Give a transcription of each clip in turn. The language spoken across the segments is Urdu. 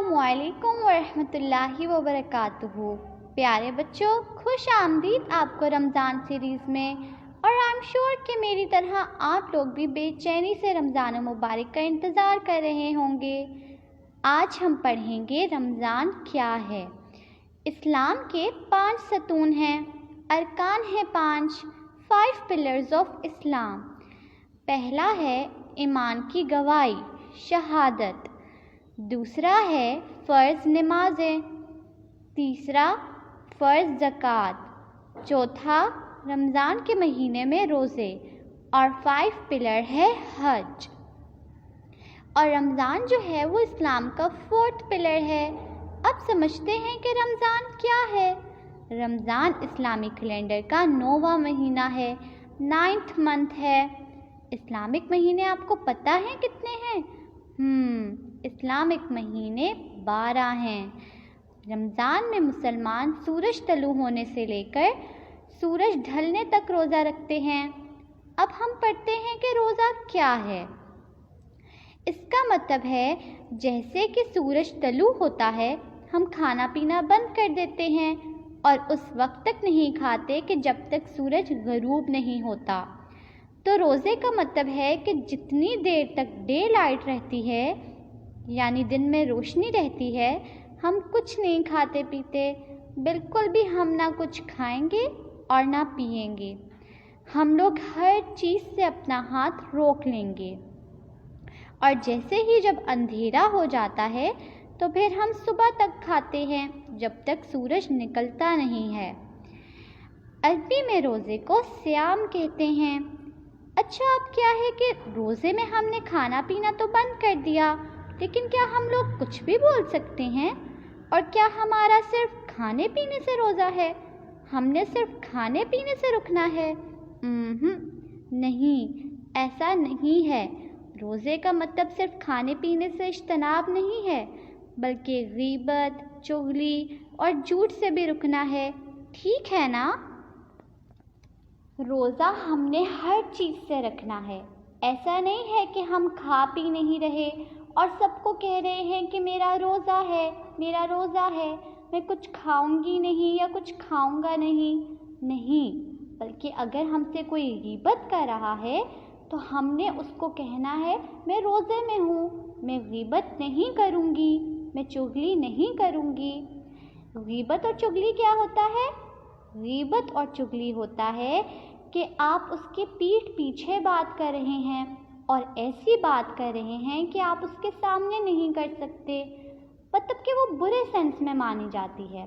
السلام علیکم ورحمۃ اللہ وبرکاتہ۔ پیارے بچوں، خوش آمدید آپ کو رمضان سیریز میں، اور آئی ایم شیور کہ میری طرح آپ لوگ بھی بے چینی سے رمضان مبارک کا انتظار کر رہے ہوں گے۔ آج ہم پڑھیں گے رمضان کیا ہے۔ اسلام کے 5 ستون ہیں، ارکان ہیں 5 پلرز آف اسلام۔ پہلا ہے ایمان کی گواہی، شہادت۔ دوسرا ہے فرض نمازیں۔ تیسرا فرض زکوٰۃ۔ چوتھا رمضان کے مہینے میں روزے، اور 5 پلر ہے حج۔ اور رمضان جو ہے وہ اسلام کا 4تھ پلر ہے۔ اب سمجھتے ہیں کہ رمضان کیا ہے۔ رمضان اسلامی کیلنڈر کا 9واں مہینہ ہے، 9th منتھ ہے۔ اسلامک مہینے آپ کو پتہ ہیں کتنے ہیں؟ اسلامک مہینے 12 ہیں۔ رمضان میں مسلمان سورج طلوع ہونے سے لے کر سورج ڈھلنے تک روزہ رکھتے ہیں۔ اب ہم پڑھتے ہیں کہ روزہ کیا ہے۔ اس کا مطلب ہے جیسے کہ سورج طلوع ہوتا ہے ہم کھانا پینا بند کر دیتے ہیں اور اس وقت تک نہیں کھاتے کہ جب تک سورج غروب نہیں ہوتا۔ تو روزے کا مطلب ہے کہ جتنی دیر تک ڈے لائٹ رہتی ہے، یعنی دن میں روشنی رہتی ہے، ہم کچھ نہیں کھاتے پیتے، بالکل بھی ہم نہ کچھ کھائیں گے اور نہ پئیں گے۔ ہم لوگ ہر چیز سے اپنا ہاتھ روک لیں گے، اور جیسے ہی جب اندھیرا ہو جاتا ہے تو پھر ہم صبح تک کھاتے ہیں جب تک سورج نکلتا نہیں ہے۔ عربی میں روزے کو صیام کہتے ہیں۔ اچھا، اب کیا ہے کہ روزے میں ہم نے کھانا پینا تو بند کر دیا، لیکن کیا ہم لوگ کچھ بھی بول سکتے ہیں؟ اور کیا ہمارا صرف کھانے پینے سے روزہ ہے؟ ہم نے صرف کھانے پینے سے رکنا ہے؟ نہیں، ایسا نہیں ہے۔ روزے کا مطلب صرف کھانے پینے سے اجتناب نہیں ہے، بلکہ غیبت، چغلی اور جھوٹ سے بھی رکنا ہے۔ ٹھیک ہے نا؟ روزہ ہم نے ہر چیز سے رکھنا ہے۔ ایسا نہیں ہے کہ ہم کھا پی نہیں رہے اور سب کو کہہ رہے ہیں کہ میرا روزہ ہے، میرا روزہ ہے، میں کچھ کھاؤں گی نہیں یا کچھ کھاؤں گا نہیں، بلکہ اگر ہم سے کوئی غیبت کر رہا ہے تو ہم نے اس کو کہنا ہے میں روزے میں ہوں، میں غیبت نہیں کروں گی، میں چغلی نہیں کروں گی۔ غیبت اور چغلی کیا ہوتا ہے؟ غیبت اور چغلی ہوتا ہے کہ آپ اس کے پیٹھ پیچھے بات کر رہے ہیں اور ایسی بات کر رہے ہیں کہ آپ اس کے سامنے نہیں کر سکتے، مطلب کہ وہ برے سینس میں مانی جاتی ہے۔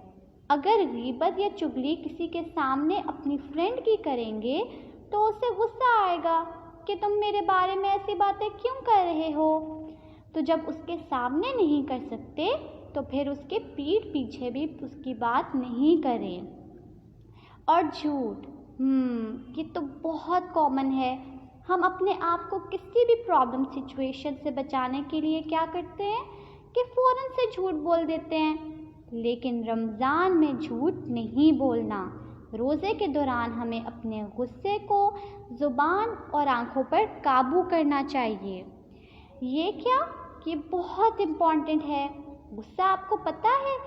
اگر غیبت یا چغلی کسی کے سامنے اپنی فرینڈ کی کریں گے تو اسے غصہ آئے گا کہ تم میرے بارے میں ایسی باتیں کیوں کر رہے ہو؟ تو جب اس کے سامنے نہیں کر سکتے تو پھر اس کے پیٹھ پیچھے بھی اس کی بات نہیں کریں۔ اور جھوٹ، یہ تو بہت کامن ہے۔ ہم اپنے آپ کو کسی بھی پرابلم سچویشن سے بچانے کے لیے کیا کرتے ہیں کہ فوراً سے جھوٹ بول دیتے ہیں، لیکن رمضان میں جھوٹ نہیں بولنا۔ روزے کے دوران ہمیں اپنے غصے کو زبان اور آنکھوں پر قابو کرنا چاہیے۔ یہ بہت امپورٹنٹ ہے۔ غصہ آپ کو پتہ ہے،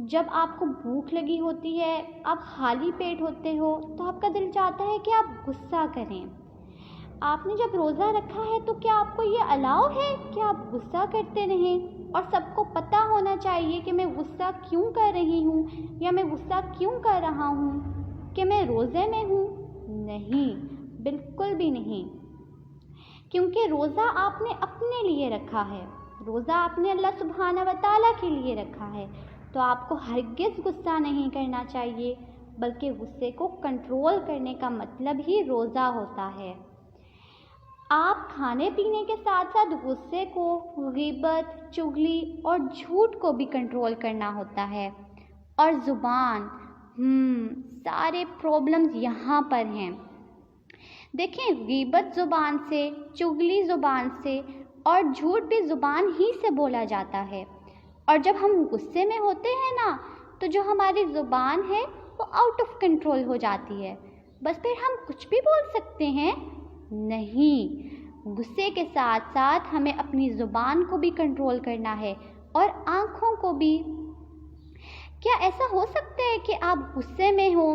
جب آپ کو بھوک لگی ہوتی ہے، آپ خالی پیٹ ہوتے ہو تو آپ کا دل چاہتا ہے کہ آپ غصہ کریں۔ آپ نے جب روزہ رکھا ہے تو کیا آپ کو یہ الاؤ ہے کہ آپ غصہ کرتے رہیں اور سب کو پتہ ہونا چاہیے کہ میں غصہ کیوں کر رہی ہوں یا میں غصہ کیوں کر رہا ہوں، کہ میں روزے میں ہوں؟ نہیں، بالکل بھی نہیں، کیونکہ روزہ آپ نے اپنے لیے رکھا ہے، روزہ آپ نے اللہ سبحانہ و تعالیٰ کے لیے رکھا ہے، تو آپ کو ہرگز غصہ نہیں کرنا چاہیے، بلکہ غصے کو کنٹرول کرنے کا مطلب ہی روزہ ہوتا ہے۔ آپ کھانے پینے کے ساتھ ساتھ غصے کو، غیبت، چغلی اور جھوٹ کو بھی کنٹرول کرنا ہوتا ہے۔ اور زبان، سارے پرابلمز یہاں پر ہیں۔ دیکھیں، غیبت زبان سے، چغلی زبان سے اور جھوٹ بھی زبان ہی سے بولا جاتا ہے۔ اور جب ہم غصے میں ہوتے ہیں نا تو جو ہماری زبان ہے وہ آؤٹ آف کنٹرول ہو جاتی ہے، بس پھر ہم کچھ بھی بول سکتے ہیں؟ نہیں، غصے کے ساتھ ساتھ ہمیں اپنی زبان کو بھی کنٹرول کرنا ہے، اور آنکھوں کو بھی۔ کیا ایسا ہو سکتا ہے کہ آپ غصے میں ہو،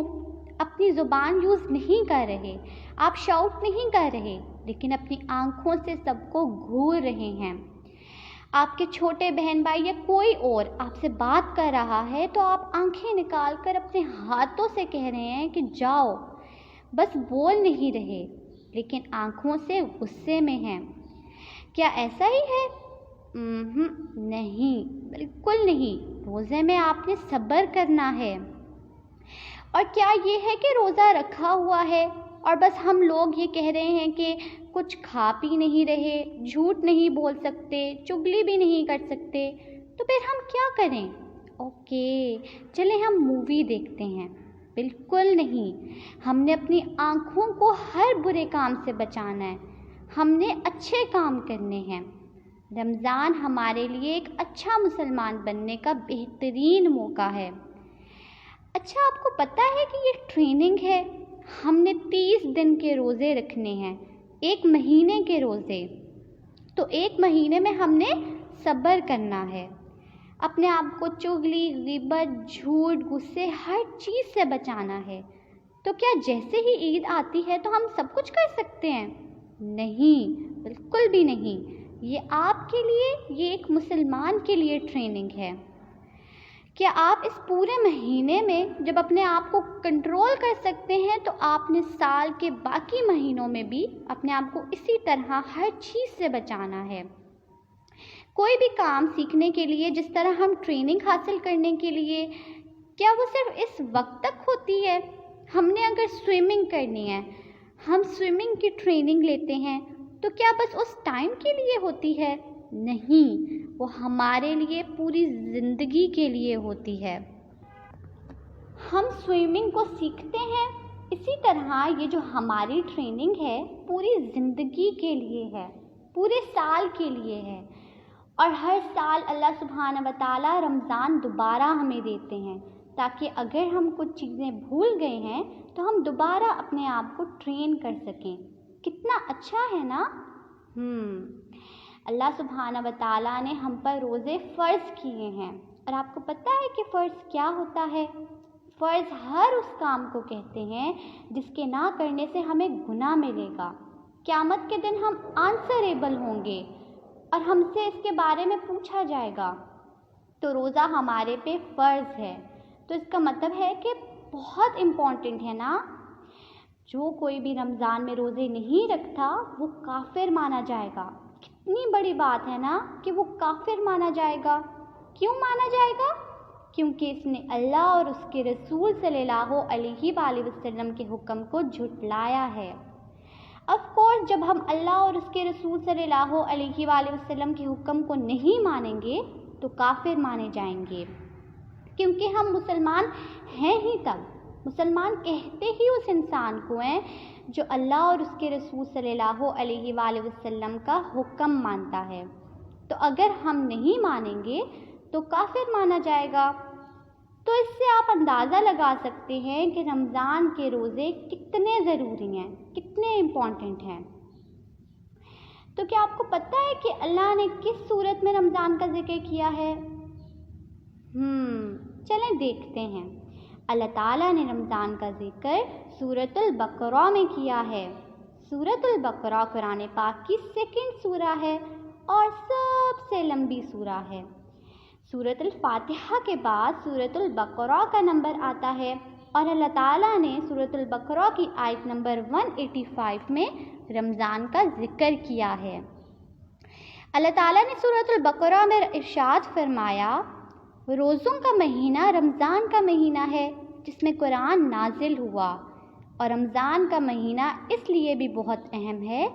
اپنی زبان یوز نہیں کر رہے، آپ شاؤٹ نہیں کر رہے، لیکن اپنی آنکھوں سے سب کو گھور رہے ہیں؟ آپ کے چھوٹے بہن بھائی یا کوئی اور آپ سے بات کر رہا ہے تو آپ آنکھیں نکال کر اپنے ہاتھوں سے کہہ رہے ہیں کہ جاؤ، بس بول نہیں رہے، لیکن آنکھوں سے غصے میں ہیں۔ کیا ایسا ہی ہے؟ نہیں، بالکل نہیں۔ روزے میں آپ نے صبر کرنا ہے۔ اور کیا یہ ہے کہ روزہ رکھا ہوا ہے اور بس ہم لوگ یہ کہہ رہے ہیں کہ کچھ کھا پی نہیں رہے، جھوٹ نہیں بول سکتے، چگلی بھی نہیں کر سکتے، تو پھر ہم کیا کریں؟ اوکے، چلیں ہم مووی دیکھتے ہیں۔ بالکل نہیں، ہم نے اپنی آنکھوں کو ہر برے کام سے بچانا ہے، ہم نے اچھے کام کرنے ہیں۔ رمضان ہمارے لیے ایک اچھا مسلمان بننے کا بہترین موقع ہے۔ اچھا، آپ کو پتہ ہے کہ یہ ٹریننگ ہے؟ ہم نے 30 دن کے روزے رکھنے ہیں، 1 مہینے کے روزے۔ تو 1 مہینے میں ہم نے صبر کرنا ہے، اپنے آپ کو چغلی، غیبت، جھوٹ، غصے، ہر چیز سے بچانا ہے۔ تو کیا جیسے ہی عید آتی ہے تو ہم سب کچھ کر سکتے ہیں؟ نہیں، بالکل بھی نہیں۔ یہ آپ کے لیے، یہ ایک مسلمان کے لیے ٹریننگ ہے۔ کیا آپ اس پورے مہینے میں جب اپنے آپ کو کنٹرول کر سکتے ہیں تو آپ نے سال کے باقی مہینوں میں بھی اپنے آپ کو اسی طرح ہر چیز سے بچانا ہے۔ کوئی بھی کام سیکھنے کے لیے جس طرح ہم ٹریننگ حاصل کرنے کے لیے، کیا وہ صرف اس وقت تک ہوتی ہے؟ ہم نے اگر سوئمنگ کرنی ہے، ہم سوئمنگ کی ٹریننگ لیتے ہیں، تو کیا بس اس ٹائم کے لیے ہوتی ہے؟ نہیں، وہ ہمارے لیے پوری زندگی کے لیے ہوتی ہے۔ ہم سوئمنگ کو سیکھتے ہیں، اسی طرح یہ جو ہماری ٹریننگ ہے پوری زندگی کے لیے ہے، پورے سال کے لیے ہے۔ اور ہر سال اللہ سبحانہ و تعالیٰ رمضان دوبارہ ہمیں دیتے ہیں تاکہ اگر ہم کچھ چیزیں بھول گئے ہیں تو ہم دوبارہ اپنے آپ کو ٹرین کر سکیں۔ کتنا اچھا ہے نا؟ اللہ سبحانہ و تعالیٰ نے ہم پر روزے فرض کیے ہیں، اور آپ کو پتہ ہے کہ فرض کیا ہوتا ہے؟ فرض ہر اس کام کو کہتے ہیں جس کے نہ کرنے سے ہمیں گناہ ملے گا۔ قیامت کے دن ہم آنسریبل ہوں گے اور ہم سے اس کے بارے میں پوچھا جائے گا۔ تو روزہ ہمارے پہ فرض ہے، تو اس کا مطلب ہے کہ بہت امپورٹنٹ ہے نا؟ جو کوئی بھی رمضان میں روزے نہیں رکھتا وہ کافر مانا جائے گا۔ کتنی بڑی بات ہے نا کہ وہ کافر مانا جائے گا۔ کیوں مانا جائے گا؟ کیونکہ اس نے اللہ اور اس کے رسول صلی اللہ علیہ وآلہ وسلم کے حکم کو جھٹلایا ہے۔ آف کورس جب ہم اللہ اور اس کے رسول صلی اللہ علیہ وآلہ وسلم کے حکم کو نہیں مانیں گے تو کافر مانے جائیں گے، کیونکہ ہم مسلمان ہیں ہی تب۔ مسلمان کہتے ہی اس انسان کو ہیں جو اللہ اور اس کے رسول صلی اللہ علیہ وآلہ وسلم کا حکم مانتا ہے۔ تو اگر ہم نہیں مانیں گے تو کافر مانا جائے گا۔ تو اس سے آپ اندازہ لگا سکتے ہیں کہ رمضان کے روزے کتنے ضروری ہیں، کتنے امپورٹنٹ ہیں۔ تو کیا آپ کو پتہ ہے کہ اللہ نے کس صورت میں رمضان کا ذکر کیا ہے؟ چلیں دیکھتے ہیں۔ اللہ تعالیٰ نے رمضان کا ذکر سورۃ البقرہ میں کیا ہے۔ سورۃ البقرہ قرآن پاک کی 2 سورہ ہے اور سب سے لمبی سورہ ہے۔ سورۃ الفاتحہ کے بعد سورۃ البقرہ کا نمبر آتا ہے، اور اللہ تعالیٰ نے سورۃ البقرہ کی آیت نمبر 185 میں رمضان کا ذکر کیا ہے۔ اللہ تعالیٰ نے سورۃ البقرہ میں ارشاد فرمایا، روزوں کا مہینہ رمضان کا مہینہ ہے جس میں قرآن نازل ہوا، اور رمضان کا مہینہ اس لیے بھی بہت اہم ہے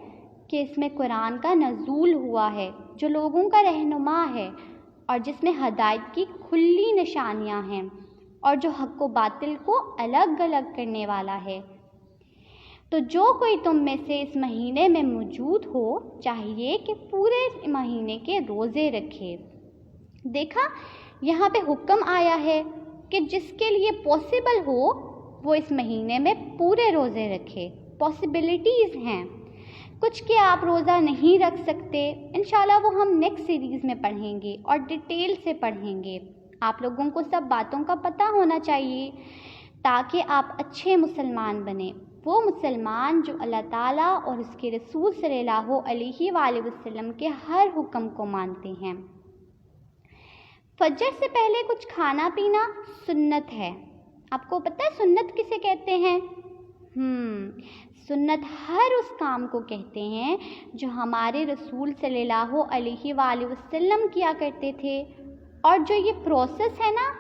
کہ اس میں قرآن کا نزول ہوا ہے جو لوگوں کا رہنما ہے، اور جس میں ہدایت کی کھلی نشانیاں ہیں، اور جو حق و باطل کو الگ الگ کرنے والا ہے۔ تو جو کوئی تم میں سے اس مہینے میں موجود ہو چاہیے کہ پورے اس مہینے کے روزے رکھے۔ دیکھا، یہاں پہ حکم آیا ہے کہ جس کے لیے پاسبل ہو وہ اس مہینے میں پورے روزے رکھے۔ پاسبلٹیز ہیں۔ کچھ کہ آپ روزہ نہیں رکھ سکتے، انشاءاللہ وہ ہم نیکسٹ سیریز میں پڑھیں گے اور ڈیٹیل سے پڑھیں گے۔ آپ لوگوں کو سب باتوں کا پتہ ہونا چاہیے تاکہ آپ اچھے مسلمان بنیں، وہ مسلمان جو اللہ تعالیٰ اور اس کے رسول صلی اللہ علیہ وآلہ وسلم کے ہر حکم کو مانتے ہیں۔ فجر سے پہلے کچھ کھانا پینا سنت ہے۔ آپ کو پتہ ہے سنت کسے کہتے ہیں؟ سنت ہر اس کام کو کہتے ہیں جو ہمارے رسول صلی اللہ علیہ وآلہ وسلم کیا کرتے تھے، اور جو یہ پروسیس ہے نا،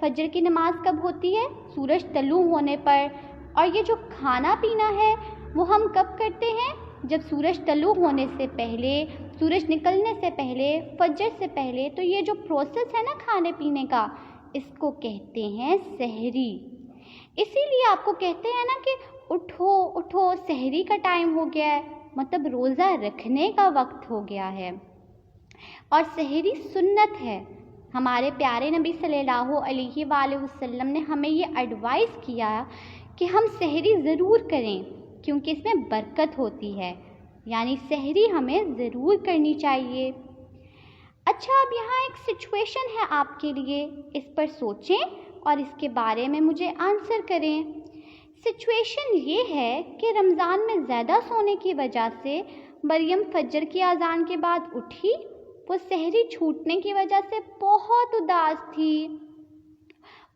فجر کی نماز کب ہوتی ہے؟ سورج طلوع ہونے پر، اور یہ جو کھانا پینا ہے وہ ہم کب کرتے ہیں؟ جب سورج طلوع ہونے سے پہلے، سورج نکلنے سے پہلے، فجر سے پہلے۔ تو یہ جو پروسیس ہے نا کھانے پینے کا، اس کو کہتے ہیں سحری۔ اسی لیے آپ کو کہتے ہیں نا کہ اٹھو اٹھو، سحری کا ٹائم ہو گیا ہے، مطلب روزہ رکھنے کا وقت ہو گیا ہے۔ اور سحری سنت ہے۔ ہمارے پیارے نبی صلی اللہ علیہ وآلہ وسلم نے ہمیں یہ ایڈوائز کیا کہ ہم سحری ضرور کریں، کیونکہ اس میں برکت ہوتی ہے، یعنی سحری ہمیں ضرور کرنی چاہیے۔ اچھا، اب یہاں ایک سچویشن ہے آپ کے لیے، اس پر سوچیں اور اس کے بارے میں مجھے آنسر کریں۔ سچویشن یہ ہے کہ رمضان میں زیادہ سونے کی وجہ سے مریم فجر کی اذان کے بعد اٹھی، وہ سحری چھوٹنے کی وجہ سے بہت اداس تھی۔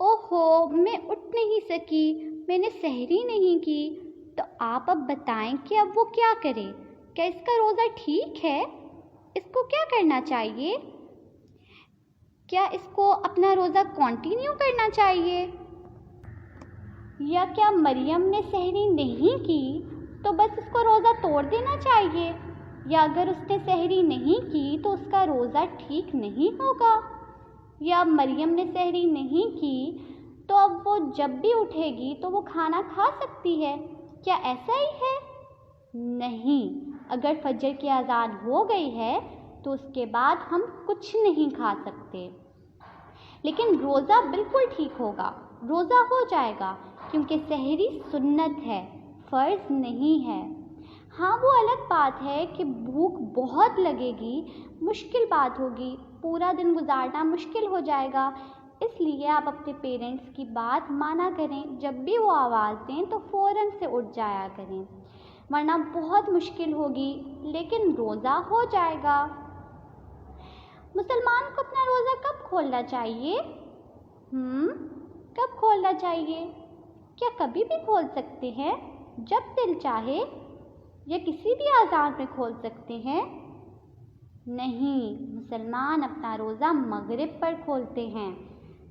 اوہو، میں اٹھ نہیں سکی، میں نے سحری نہیں کی۔ تو آپ اب بتائیں کہ اب وہ کیا کرے؟ کیا اس کا روزہ ٹھیک ہے؟ اس کو کیا کرنا چاہیے؟ کیا اس کو اپنا روزہ کنٹینیو کرنا چاہیے؟ یا کیا مریم نے سحری نہیں کی تو بس اس کو روزہ توڑ دینا چاہیے؟ یا اگر اس نے سحری نہیں کی تو اس کا روزہ ٹھیک نہیں ہوگا؟ یا مریم نے سحری نہیں کی تو اب وہ جب بھی اٹھے گی تو وہ کھانا کھا سکتی ہے؟ کیا ایسا ہی ہے؟ نہیں، اگر فجر کی اذان ہو گئی ہے تو اس کے بعد ہم کچھ نہیں کھا سکتے، لیکن روزہ بالکل ٹھیک ہوگا، روزہ ہو جائے گا، کیونکہ سحری سنت ہے، فرض نہیں ہے۔ ہاں، وہ الگ بات ہے کہ بھوک بہت لگے گی، مشکل بات ہوگی، پورا دن گزارنا مشکل ہو جائے گا، اس لیے آپ اپنے پیرنٹس کی بات مانا کریں، جب بھی وہ آواز دیں تو فوراً سے اٹھ جایا کریں، ورنہ بہت مشکل ہوگی، لیکن روزہ ہو جائے گا۔ مسلمان کو اپنا روزہ کب کھولنا چاہیے؟ کب کھولنا چاہیے؟ کیا کبھی بھی کھول سکتے ہیں جب دل چاہے، یا کسی بھی اذان میں کھول سکتے ہیں؟ نہیں، مسلمان اپنا روزہ مغرب پر کھولتے ہیں۔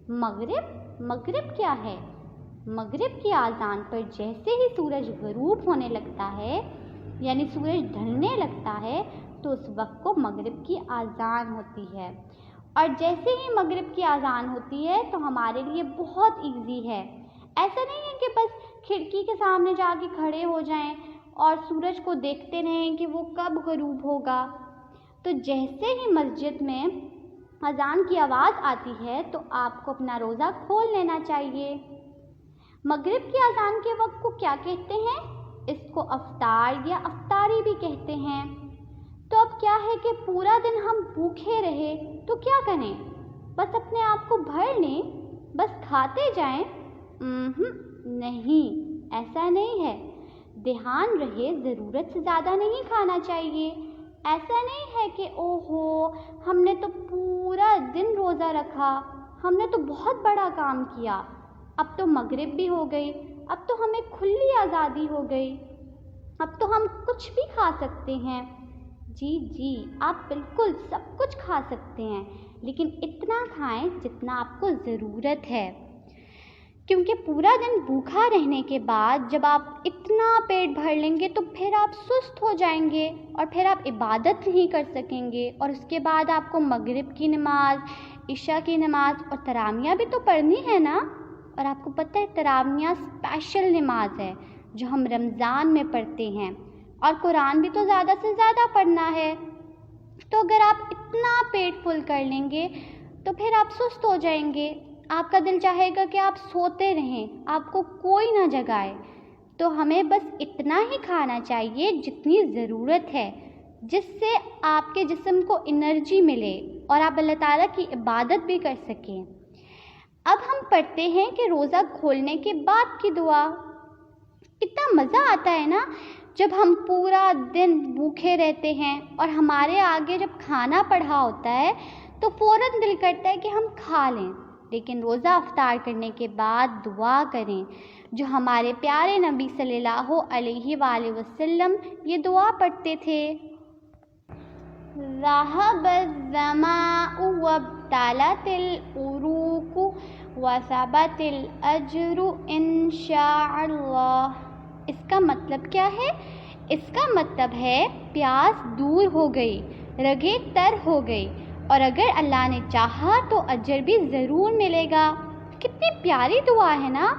مغرب کیا ہے؟ مغرب کی اذان پر جیسے ہی سورج غروب ہونے لگتا ہے، یعنی سورج ڈھلنے لگتا ہے، تو اس وقت کو مغرب کی اذان ہوتی ہے۔ اور جیسے ہی مغرب کی اذان ہوتی ہے تو ہمارے لیے بہت ایزی ہے، ایسا نہیں ہے کہ بس کھڑکی کے سامنے جا کے کھڑے ہو جائیں اور سورج کو دیکھتے رہیں کہ وہ کب غروب ہوگا۔ تو جیسے ہی مسجد میں اذان کی آواز آتی ہے تو آپ کو اپنا روزہ کھول لینا چاہیے۔ مغرب کی اذان کے وقت کو کیا کہتے ہیں؟ اس کو افطار یا افطاری بھی کہتے ہیں۔ تو اب کیا ہے کہ پورا دن ہم بھوکے رہے تو کیا کریں؟ بس اپنے آپ کو بھر لیں، بس کھاتے جائیں؟ نہیں، ایسا نہیں ہے۔ دھیان رہے، ضرورت سے زیادہ نہیں کھانا چاہیے۔ ایسا نہیں ہے کہ اوہو، ہم نے تو پورا دن روزہ رکھا، ہم نے تو بہت بڑا کام کیا، اب تو مغرب بھی ہو گئی، اب تو ہمیں کھلی آزادی ہو گئی، اب تو ہم کچھ بھی کھا سکتے ہیں۔ جی، آپ بالکل سب کچھ کھا سکتے ہیں، لیکن اتنا کھائیں جتنا آپ کو ضرورت ہے، کیونکہ پورا دن بھوکا رہنے کے بعد جب آپ اتنا پیٹ بھر لیں گے تو پھر آپ سست ہو جائیں گے اور پھر آپ عبادت نہیں کر سکیں گے، اور اس کے بعد آپ کو مغرب کی نماز، عشاء کی نماز اور تراویح بھی تو پڑھنی ہے نا۔ اور آپ کو پتہ ہے تراویح اسپیشل نماز ہے جو ہم رمضان میں پڑھتے ہیں، اور قرآن بھی تو زیادہ سے زیادہ پڑھنا ہے۔ تو اگر آپ اتنا پیٹ فل کر لیں گے تو پھر آپ سست ہو جائیں گے، آپ کا دل چاہے گا کہ آپ سوتے رہیں، آپ کو کوئی نہ جگائے۔ تو تو ہمیں بس اتنا ہی کھانا چاہیے جتنی ضرورت ہے، جس سے آپ کے جسم کو انرجی ملے اور آپ اللہ تعالیٰ کی عبادت بھی کر سکیں۔ اب ہم پڑھتے ہیں کہ روزہ کھولنے کے بعد کی دعا۔ کتنا مزہ آتا ہے نا جب ہم پورا دن بھوکے رہتے ہیں اور ہمارے آگے جب کھانا پڑا ہوتا ہے تو فوراً دل کرتا ہے کہ ہم کھا لیں، لیکن روزہ افطار کرنے کے بعد دعا کریں، جو ہمارے پیارے نبی صلی اللہ علیہ وآلہ وسلم یہ دعا پڑھتے تھے۔ ذَهَبَ الظَّمَأُ وَابْتَلَتِ الْعُرُوقُ وَثَبَتَ الْأَجْرُ إِن شاء اللہ۔ اس کا مطلب کیا ہے؟ اس کا مطلب ہے پیاس دور ہو گئی، رگیں تر ہو گئی، اور اگر اللہ نے چاہا تو اجر بھی ضرور ملے گا۔ کتنی پیاری دعا ہے نا۔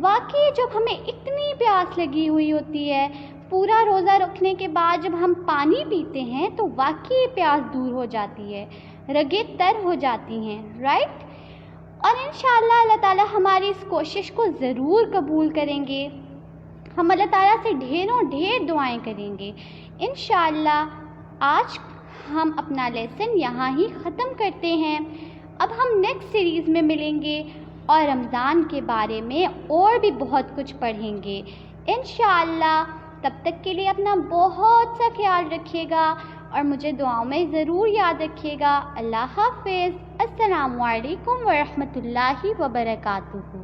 واقعی جب ہمیں اتنی پیاس لگی ہوئی ہوتی ہے، پورا روزہ رکھنے کے بعد جب ہم پانی پیتے ہیں تو واقعی پیاس دور ہو جاتی ہے، رگیں تر ہو جاتی ہیں، رائٹ؟ اور انشاءاللہ اللہ تعالیٰ ہماری اس کوشش کو ضرور قبول کریں گے۔ ہم اللہ تعالیٰ سے ڈھیر دعائیں کریں گے انشاءاللہ۔ آج ہم اپنا لیسن یہاں ہی ختم کرتے ہیں۔ اب ہم نیکسٹ سیریز میں ملیں گے اور رمضان کے بارے میں اور بھی بہت کچھ پڑھیں گے انشاءاللہ۔ تب تک کے لیے اپنا بہت سا خیال رکھیے گا اور مجھے دعاؤں میں ضرور یاد رکھیے گا۔ اللہ حافظ۔ السلام علیکم ورحمۃ اللہ وبرکاتہ۔